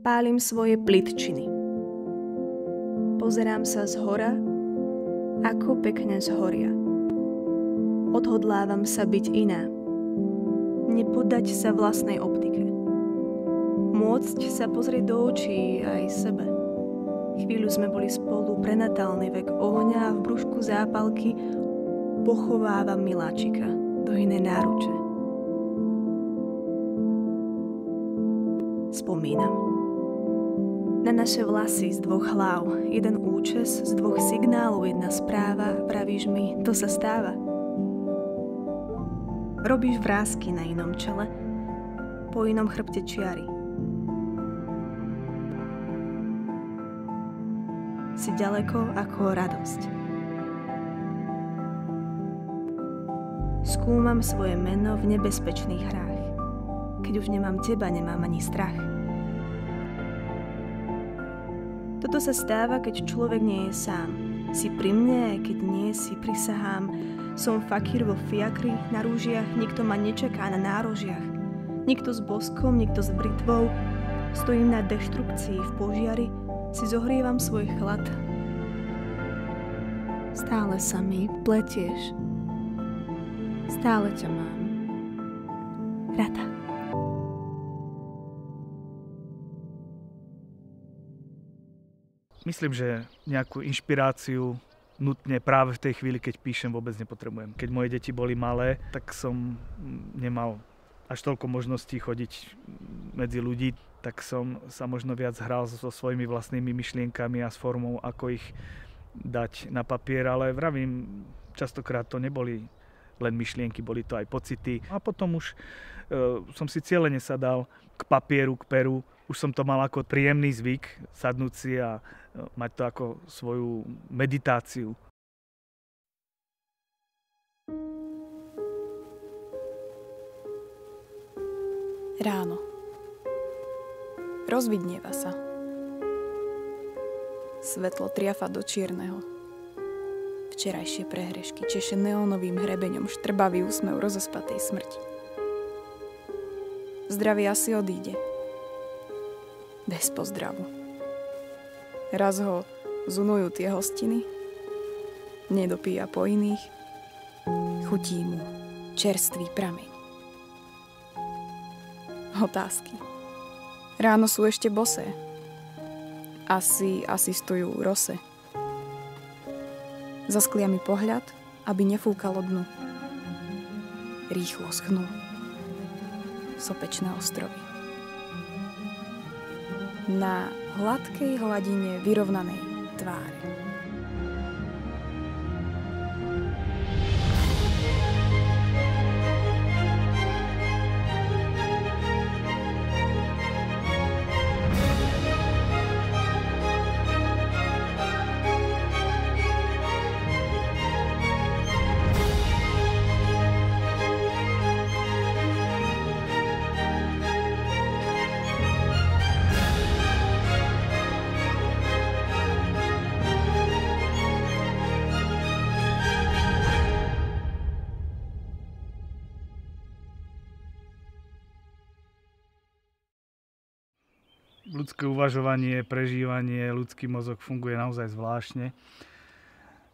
Pálim svoje plitčiny. Pozerám sa zhora, ako pekne zhoria. Odhodlávam sa byť iná. Nepodať sa vlastnej optike. Môcť sa pozrieť do očí aj sebe. Chvíľu sme boli spolu, prenatálny vek ohňa a v brúšku zápalky pochovávam miláčika do inej náruče. Spomínam na naše vlasy z dvoch hlav, jeden účes z dvoch signálov, jedna správa, pravíš mi, to sa stáva. Robíš vrásky na inom čele, po inom chrbte čiary. Si ďaleko ako radosť. Skúmam svoje meno v nebezpečných hrách. Keď už nemám teba, nemám ani strach. Toto sa stáva, keď človek nie je sám. Si pri mne, aj keď nie si, prisahám. Som fakír vo fiakri, na rúžiach, nikto ma nečaká na nárožiach. Nikto s boskom, nikto s britvou. Stojím na deštrukcii v požiari, si zohrievam svoj chlad. Stále sa mi pletieš. Stále ťa mám rada. Myslím, že nejakú inšpiráciu nutne práve v tej chvíli, keď píšem, vôbec nepotrebujem. Keď moje deti boli malé, tak som nemal až toľko možností chodiť medzi ľudí, tak som sa možno viac hral so svojimi vlastnými myšlienkami a s formou, ako ich dať na papier, ale vravím, častokrát to neboli len myšlienky, boli to aj pocity. A potom už som si cieľene sadal k papieru, k peru. Už som to mal ako príjemný zvyk sadnúť si a mať to ako svoju meditáciu. Ráno. Rozvidnieva sa. Svetlo triafa do čierneho. Včerajšie prehrešky češe neónovým hrebeňom štrbavý úsmev rozospatej smrti. Zdravie asi odíde. Bez pozdravu. Raz ho zunujú tie hostiny, nedopíja po iných, chutí mu čerstvý prameň. Otázky. Ráno sú ešte bosé. Asi stojú rose. Zasklia mi pohľad, aby nefúkalo dnu. Rýchlo schnú sopečné ostrovy. Na hladkej hladine vyrovnanej tváre. Ľudské uvažovanie, prežívanie, ľudský mozog funguje naozaj zvláštne.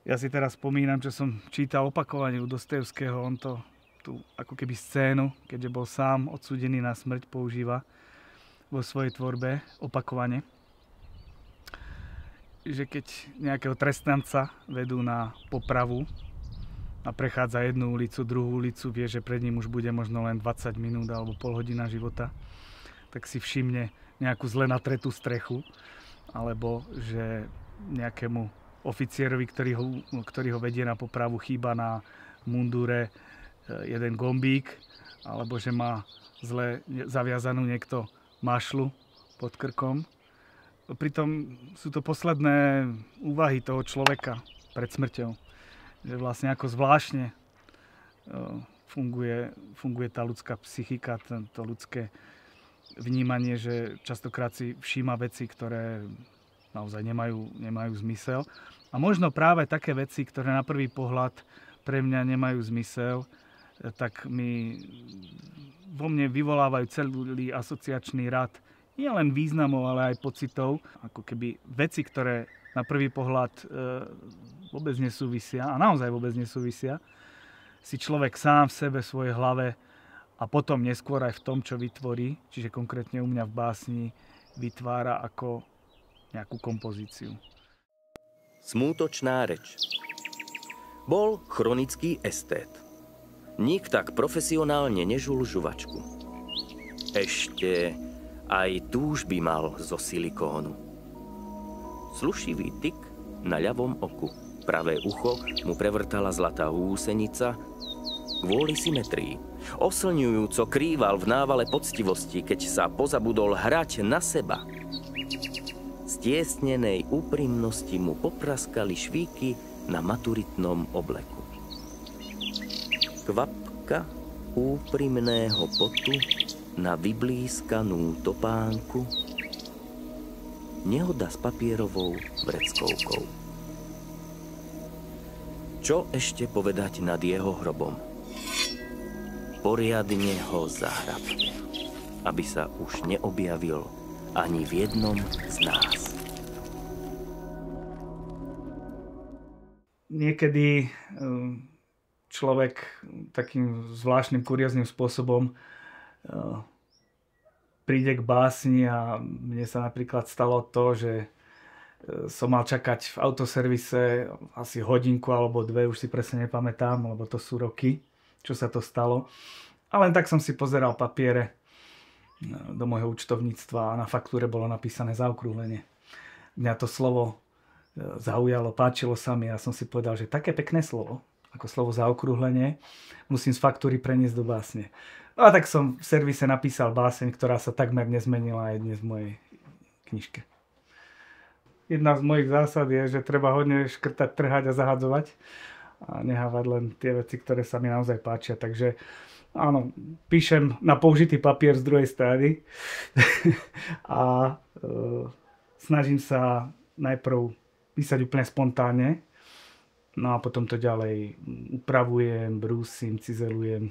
Ja si teraz spomínam, čo som čítal opakovane u Dostojevského. On to tú ako keby scénu, keďže bol sám odsúdený na smrť, používa vo svojej tvorbe opakovane. Že keď nejakého trestanca vedú na popravu a prechádza jednu ulicu, druhú ulicu, vie, že pred ním už bude možno len 20 minút alebo pol hodina života, tak si všimne nejakú zle natretú strechu, alebo že nejakému oficierovi, ktorý ho vedie na popravu, chýba na mundúre jeden gombík, alebo že má zle zaviazanú niekto mašlu pod krkom. Pritom sú to posledné úvahy toho človeka pred smrťou, že vlastne ako zvláštne funguje tá ľudská psychika, to ľudské vnímanie, že častokrát si všíma veci, ktoré naozaj nemajú zmysel. A možno práve také veci, ktoré na prvý pohľad pre mňa nemajú zmysel, tak vo mne vyvolávajú celý asociačný rad nie len významov, ale aj pocitov, ako keby veci, ktoré na prvý pohľad vôbec nesúvisia, a naozaj vôbec nesúvisia, si človek sám v sebe, v svojej hlave a potom neskôr aj v tom, čo vytvorí, čiže konkrétne u mňa v básni, vytvára ako nejakú kompozíciu. Smútočná reč. Bol chronický estét. Nik tak profesionálne nežul žuvačku. Ešte aj túžby mal zo silikónu. Slušivý tyk na ľavom oku. Pravé ucho mu prevrtala zlatá húsenica kvôli symetrii. Oslňujúco krýval v návale poctivosti, keď sa pozabudol hrať na seba. Z tiesnenej úprimnosti mu popraskali švíky na maturitnom obleku. Kvapka úprimného potu na vyblískanú topánku, nehoda s papierovou vreckovkou. Čo ešte povedať nad jeho hrobom? Poriadne ho zahrabte, aby sa už neobjavil ani v jednom z nás. Niekedy človek takým zvláštnym, kurióznym spôsobom príde k básni a mne sa napríklad stalo to, že som mal čakať v autoservise asi hodinku alebo dve, už si presne nepamätám, lebo to sú roky, čo sa to stalo. A len tak som si pozeral papiere do môjho účtovníctva a na faktúre bolo napísané zaokrúhlenie. Mňa to slovo zaujalo, páčilo sa mi a som si povedal, že také pekné slovo, ako slovo zaokrúhlenie, musím z faktúry preniesť do básne. A tak som v servise napísal báseň, ktorá sa takmer nezmenila aj dnes v mojej knižke. Jedna z mojich zásad je, že treba hodne škrtať, trhať a zahadzovať a nehávať len tie veci, ktoré sa mi naozaj páčia. Takže áno, píšem na použitý papier z druhej strany a snažím sa najprv písať úplne spontánne, no a potom to ďalej upravujem, brúsim, cizelujem.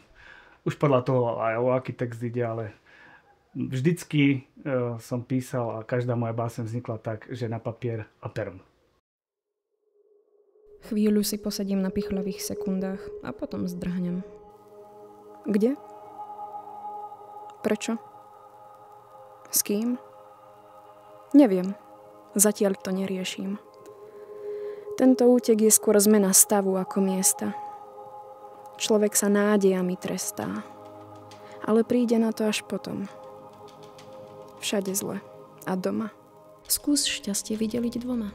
Už podľa toho aj o aký text ide, ale vždycky som písal a každá moja báseň vznikla tak, že na papier a perom. Chvíľu si posedím na pichľavých sekundách a potom zdrhnem. Kde? Prečo? S kým? Neviem. Zatiaľ to neriešim. Tento útek je skôr zmena stavu ako miesta. Človek sa nádejami trestá, ale príde na to až potom. Všade zle. A doma. Skús šťastie vydeliť dvoma.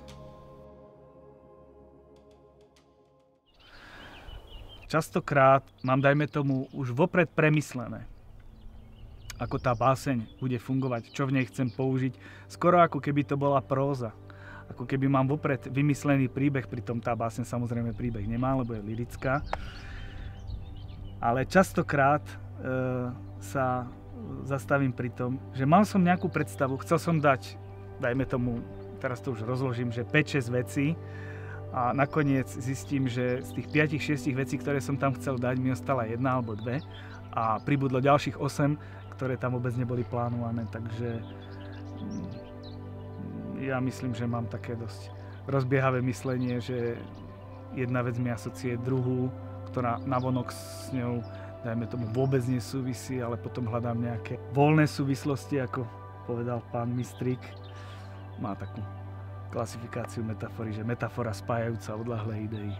Častokrát mám, dajme tomu, už vopred premyslené, ako tá báseň bude fungovať, čo v nej chcem použiť, skoro ako keby to bola próza. Ako keby mám vopred vymyslený príbeh, pritom tá báseň samozrejme príbeh nemá, lebo je lyrická. Ale častokrát sa zastavím pri tom, že mal som nejakú predstavu, chcel som dať, dajme tomu, teraz to už rozložím, že 5-6 vecí a nakoniec zistím, že z tých 5-6 vecí, ktoré som tam chcel dať, mi ostala 1 alebo 2 a pribudlo ďalších 8, ktoré tam vôbec neboli plánované, takže ja myslím, že mám také dosť rozbiehavé myslenie, že jedna vec mi asociuje druhú, ktorá navonok s ňou, dajme tomu, vôbec nesúvisí, ale potom hľadám nejaké voľné súvislosti, ako povedal pán Mistrík. Má takú klasifikáciu metafory, že metafora spájajúca odľahlé idei.